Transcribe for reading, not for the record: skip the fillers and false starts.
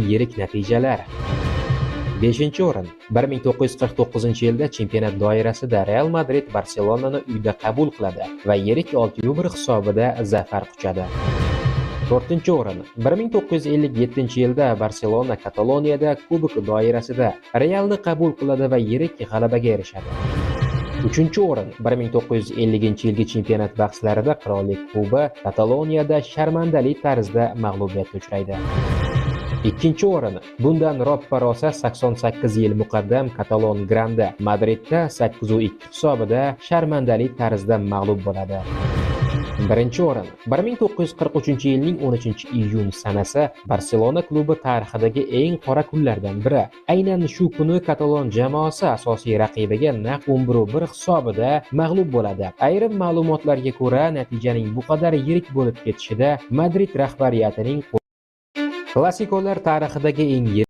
yirik natijalar. 5-o'rin. 1949-yilda chempionat doirasida Real Madrid Barselonani uyda qabul qiladi va yirik 6-1 hisobida zafar quchadi. 4-o'rin. 1957-yilda Barselona Kataloniyada Kubok doirasida Realni qabul qiladi va yirik g'alabaga erishadi. 3-o'rin. 1950-yilgi chempionat bahslarida Qirollik klubi Kataloniyada sharmandali tarzda mag'lubiyatga uchraydi. 2-o'rin. Bundan roppa-rosa 88 yil muqaddam Katalon Grandi Madridda 8-2 hisobida sharmandali tarzda mag'lub bo'ladi. 1-o'rin. 1943-yilning 13-iyun sanasi Barselona klubi tarixidagi eng qora kunlardan biri. Aynan shu kuni Katalon jamoasi asosiy raqibiga naq 11-1 hisobida mag'lub bo'ladi. Ayrim ma'lumotlarga ko'ra, natijaning bu qadar yirik bo'lib ketishida Madrid rahbariyatining Klasikolar tarixidagi eng yirik